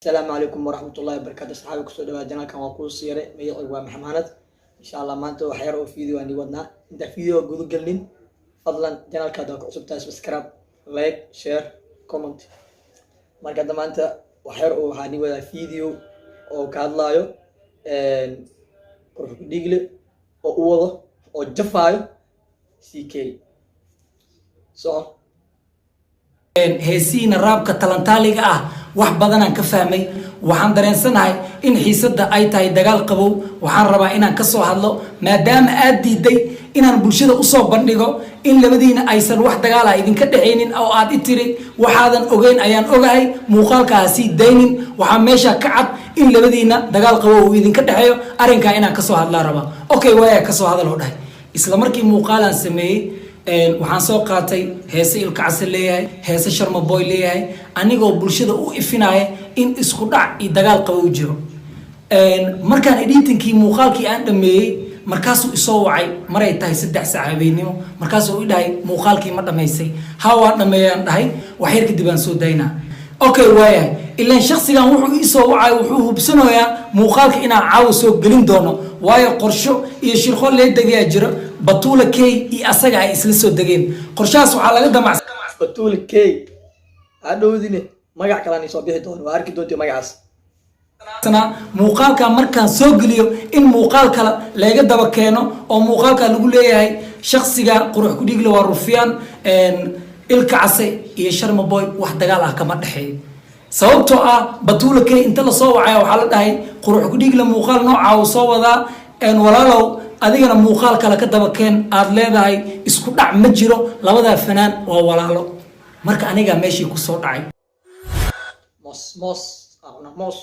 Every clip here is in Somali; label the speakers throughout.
Speaker 1: السلام عليكم ورحمة الله وبركاته. صحابي كسو دوا جنالكان waa ku siire magacaygu waa Maxamed insha Allah maanta waxa yar oo video aan wadnaa inta video guud galin fadlan janaalka hadda ku cusubtahay subscribe like share comment marka maanta waxa yar oo waxaan wadaa video oo ka hadlayo qurux dhigle oo u wado oo jafaayo CK
Speaker 2: heesiina raabka talantaaliga ah wax badan aan ka fahmay waxaan dareensanahay in xiisada ay tahay dagaal qabow waxaan rabaa inaan ka soo hadlo maadaama aad diiday inaan bulshada u soo bandhigo in labadiina aysan wax dagaal ah idinka dhaxaynin oo aad i tiri waxaadan ogeyn ayaan ogahay muuqaalkaasi daynin waxa meesha ka cad in labadiina dagaal qabow uu idinka dhaxayo arrinka inaan ka soo hadlaa rabaa okay waaya ka soo hadal oo dhahay isla markii muuqaalan sameeyay waxaan soo qaatay heese ilkacas leeyahay heese sharma boy leeyahay anigoo bulshada u ifinaya in isku dhac iyo dagaal qabow jiro markaan editingkii muuqaalkii aan dhameeyay markaasuu isoo wacay maray tahay 3 saac habeenimo markaasuu i dhahay muuqaalkii ma dhamaysay waa dhameeyaan dhahay wax yar kadib aan soo daynaa okay waaya ilaan shakhsigan wuxuu ii soo wacay wuxuu hubsanayaa muuqaalka inaan caawa soo gelin doono waayo qorsho iyo shirqo leedagaa jiro Batula K iyo asaga ay isla soo dageen qorshaas waxa laga damacsan
Speaker 1: Batula K adowdine magac kale aan soo bixi doono waa arki doontii magacaas
Speaker 2: muuqaalka markaan soo geliyo in muuqaal kale laga daba keeno oo muuqaalka lagu leeyahay shakhsiga qurux ku dhigle waa Rufyaan ilkacas iyo Sharma Boy wax dagaal ah kama dhaxeeyo sababtoo ah Batula K inta la soo wacay waxa la dhahay qurux ku dhigle muuqaal nooca uu soo wadaa walaalow adigana muuqaal kale ka daba keen aad leedahay isku dhac ma jiro labada fanaan waa walaalo marka aniga meeshii ku soo dhacay
Speaker 1: mos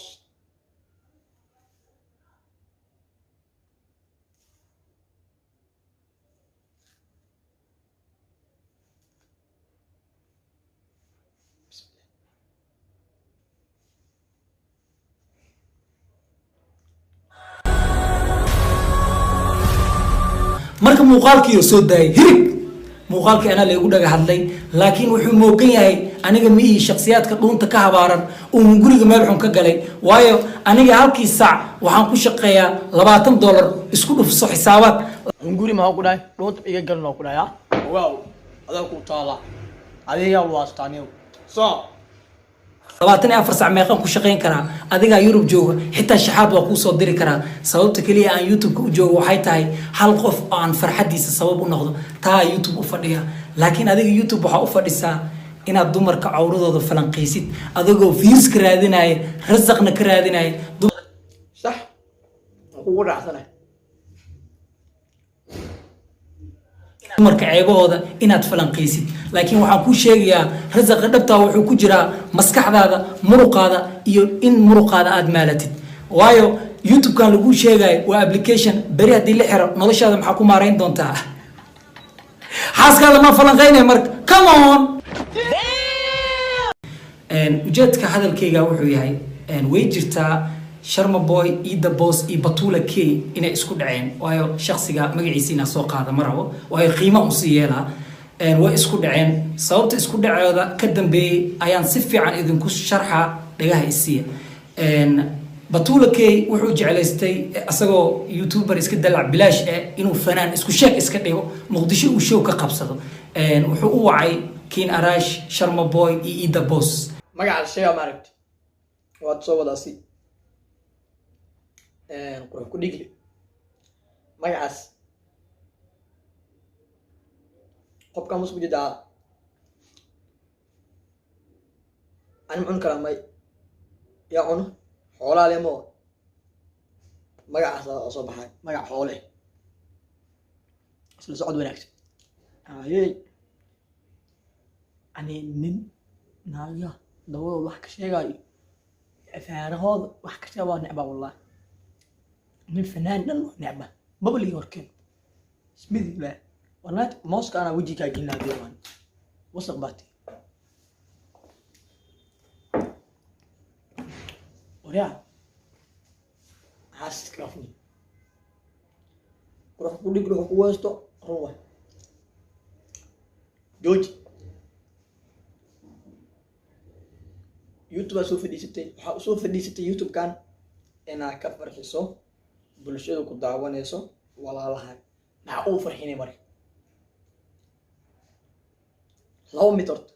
Speaker 2: marka muuqaalkii soo daayay hirib muuqaalkii ana leeyahay dhaga hadlay laakiin wuxuu moogan yahay aniga mii shakhsiyaadka dhuunta ka habaaran oo guriga meel xun ka galay waayo aniga halkii saac waxaan ku shaqeeyaa $20 isku dhufso xisaabaad
Speaker 1: guri ma ku dhaay dhuunta iga galno ku dhaay waaw adaa ku taala adiga waa astaaniyo soo
Speaker 2: 24 saac meeqan ku shaqeyn karaa adiga Yurub jooga xitaa shaxaad waa ku soo diri karaa sababta kaliya aan YouTube ku joogo waxay tahay hal qof aan farxadiisa sabab u noqdo taa YouTube u fadhiya laakiin adiga YouTube waxa u fadhisaa inaad dumarka cawradooda falanqeysid adigoo views ka raadinaya rasaqna ka raadinaya
Speaker 1: sax ugu raaxsanay
Speaker 2: dumarka ceebahooda inaad falanqeysid laakiin waxaan ku sheegayaa rasaqa dhabta wuxuu ku jiraa maskaxdaada muruqaada iyo in muruqaada aad maalatid waayo YouTube kan lagu sheegay waa application bari hadii la xiro noloshaada maxaa ku maareyn doontaa xaaskaada ma falanqeynay marka come on ujeedka hadalkayga wuxuu yahay way jirtaa Sharma Boy Ida Boss iyo Batula K inay isku dhaceen waayo shakhsiga magaciisa soo qaada ma rabo waayo qiimo u siiyela way isku dhaceen sababta isku dhacooda ka dambeeyay ayaan si fiican idinku sharxa dhagaha isiya Batula K wuxuu jecelaystay asagoo YouTuber iska dalac bilaash inuu fanaan isku sheeg iska dhigo Muqdisho uu show ka qabsado wuxuu u wacay King Arash Sharma Boy iyo Ida Boss
Speaker 1: magaca sheega maaragtay waad soo wadaasi qurux ku dhigle magacaas qofka musku jida aan cun kara may ya cuno xoolaha lemo magacaas soo baxay magac xoole isla socod wanaagsan ayay ani nin naaga dawada wax ka sheegayo afaarahooda wax ka sheegay waa necba wallahi من فنان نعمة ببلي وركن اسمي لا والله موسك أنا وجهي كأجينا ديوان وثق باتي وريا حاسس كافني روح قولي روح قوستو روح جوج youtube soo fadhiisatay waxaa soo fadhiisatay youtube kan inaa ka farxiso bulshada ku daawanayso walaalaha maxaa uu farxinay marka laba mid horta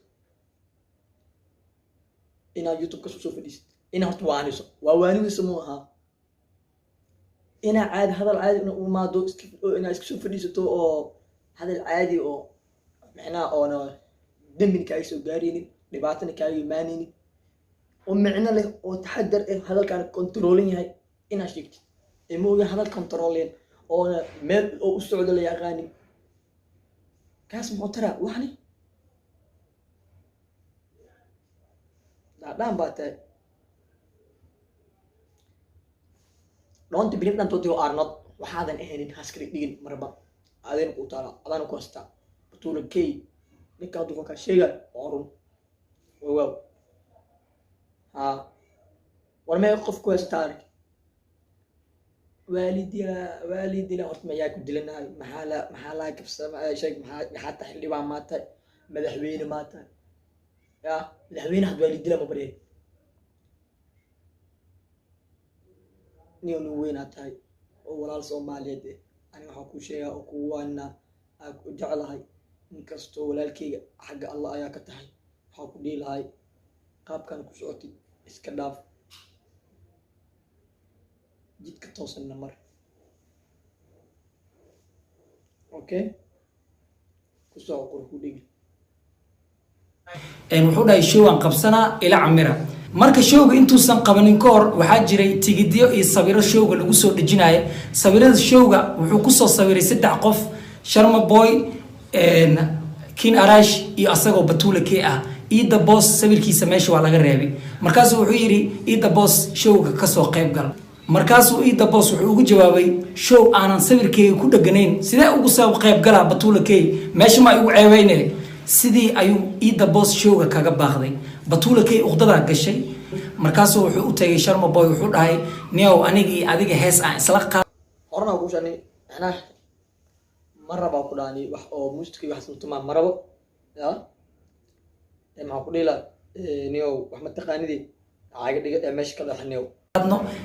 Speaker 1: inaa youtube ka soo fadhiisatay inaa horta waaniso waa waanidiisa mu ahaa inaa caadi hadal caadi ina umaado inaa iska soo fadhiisato oo hadal caadi oo macnaha oona dambin kaaga soo gaaraynin dhibaatana kaaga imaanaynin oo micno leh oo taxadar eh hadalkaan controlin yahay inaa sheegtid ee mooya hadal controlin oona meel oo u socdo la yaqaanin kaas muxuu taraa waxni dhaadhaan baa tahay don't believe that you are not waxaadan ahayn haskari dhigin marba adeen ku taala adaan ku hasta batuula kay ninka duqo ka sheega orun wow ha war ma qof ku hasta والدي horta ma yaa ku dilanahay maxaa la kabsama sheeg maxaa taxliba maata madaxweyne maata ya madaxweyne had waalidila ma bareen niyo weyn tahay oo walaal Soomaaliyeed ani waxa ku sheegaa oo ku waana ku jeclahay inkastoo walaalkayga xagga Allah ayaa ka tahay waxa ku dhiilahay qaabkan ku socotay iska dhaaf jidka toosan mar okay ku soo qor ku dhigi
Speaker 2: wuxuu dhahay show aan qabsanaa ila camira marka showga intuusan qabanin ka hor waxaa jiray tigidyo iyo sawiro showga lagu soo dhejinayo sawirada showga wuxuu ku soo sawiray 3 qof Sharma Boy Kin Arash iyo asagoo Batuula K ah Ida Boss sawirkiisa meesha waa laga reebay markaas wuxuu yiri Ida Boss showga ka soo qayb gal markaas Ida Boss wuxuu ugu jawaabay show aanan sawirkeega ku dhaganayn sidee ugu soo qayb galaa Batuula K meesha ma igu ceebaynay sidii ayuu Ida Boss showga kaga baaqday Batuula K uqdada gashay markaas wuxuu u tagay Sharma Boy wuxuu dhahay niyow aniga iyo adiga hees aan isla qaad
Speaker 1: horna ugu shani ana maraba ku dhaani wax oo muustiki wax suntuma marabo ya ma ku dhila niyow wax ma taqaanidi aaga dhiga meesha kala xaniyow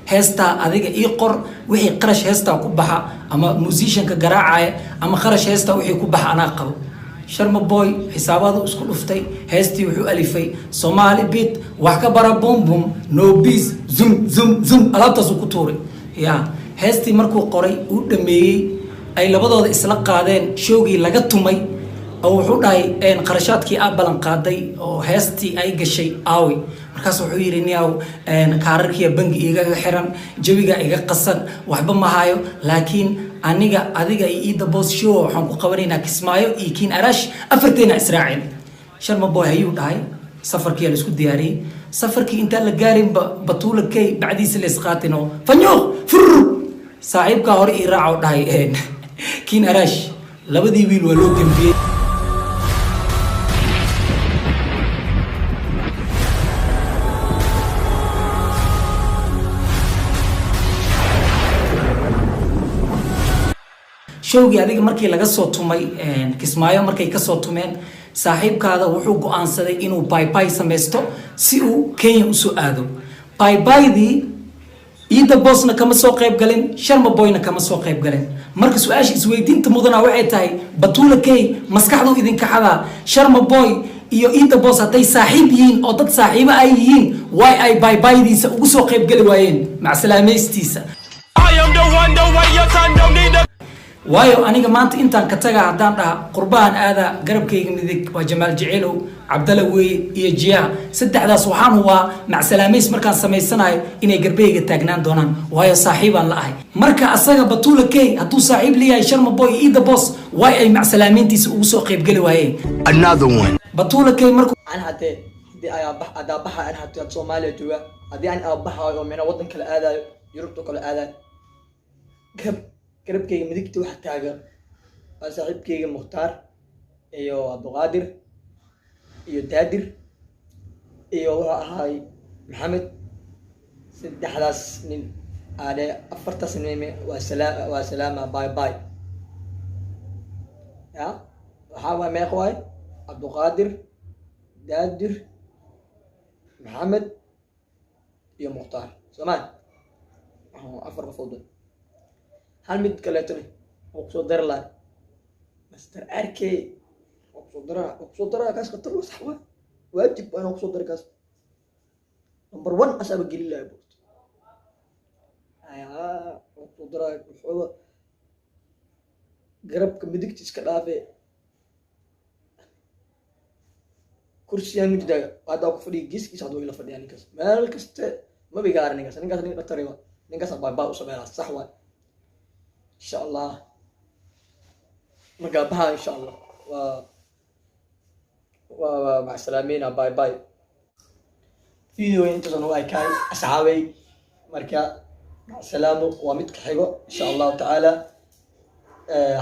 Speaker 1: heesta adiga ii qor wixii qarash heesta ku baxa ama musicianka garaacay ama qarash heesta wixii ku baxa ana qabo Sharma Boy xisaabadu isku dhuftay heestii wuxuu alifay Somali beat wax ka bara boom boom no beats zum zum zum alaabtaas ku tuuray ya heestii markuu qoray uu dhameeyay ay labadooda isla qaadeen showgii laga tumay oo wuxuu dhahay qarashaadkii balan qaaday oo heestii ay gashay aawi markaas wuxuu yiri niyaw kaararkii bangi iga xiran jawiga iga qasan waxba ma hayo laakiin aniga adiga Ida Boss show waxaan ku qabanaynaa Kismaayo iyo Kin Arash afarteena Israaciil Sharma Boy ayuu dhahay safarkii la isku diyaariyay safarkii inta la gaarin Batuula K bacdiisa la isqaatino fanyo fur saaxiibka hore ii raaco dhahay Kin Arash labadii wiil waa loo gambiyay showgii adiga markii laga soo tumay Kismaayo markay ka soo tumeen saaxiibkaada wuxuu go'aansaday inuu bye sameesto si uu Kenya u soo aado bye-di Ida Bossna kama soo qayb galin Sharma Boyna kama soo qayb galin marka su'aasha isweydiinta mudana waxay tahay Batuula K maskaxdu idinka xada Sharma Boy iyo Ida Boss haday saaxiib yihiin oo dad saaxiibo ay yihiin way ay bye-diisa ugu soo qayb gali waayeen mac salaamaystiisa I am the one the way you can don't need waayo aniga maanta intaan ka taga hadaan dhaha qurbaan aada garabkayga midig waa Jamaal Jeceelow Cabdalla Wey iyo Jiya saddexdaas waxaan huwa mac salaameys markaan sameysanayo inay garbeyga taagnaan doonaan waayo saaxiibaan la ahay marka asaga Batuula K hadduu saaxiib leeyahay Sharma Boy iyo Ida Boss way ay mac salaameyntiisa ugu soo qayb gali waayeen another one Batuula K markuu aan hadee hadii baxa aan hadii Soomaaliya jooga hadii aan baxa oo meena wadan kala aadayo Yurub kala aadayo garabkayga midigta waxa taagan waa saaxiibkayga Muxtaar iyo Abduqaadir iyo Daadir iyo waxa ahay Maxamed saddexdaas nin aade afartaas nin waa salaama bye bye ya waxa waa meeqoy Abduqaadir Daadir Maxamed iyo mukhtaar soomaan afar qofood hal mid kaleetone oo kusoo dari lahay master RK oo kusoo daraa kaas khatar waa sax waa waajib waa inaan kusoo dari kaas number 1 asaaba geli lahay buurta oo kusoo daraa wuxuu garabka midigta iska dhaafe kursiyan mujdaga hadda ku fadhiyo geeskiisa haduu ila fadhiyaa ninkaas meel kasta ma bigaar ninkaas nin dhaqtariba ninkaas baa u sameeyaa sax waa insha Allah magabaha insha Allah waa ma salaamina bye bye video inta soo ay kaay asxaabay marka salaamu waa mid ka xigo insha Allah ta'ala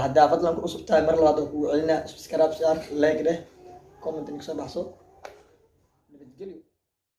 Speaker 1: hadda fadlan ku cusubtahay mar labaad oo ku celina subscribe share like comment in ka soo baxso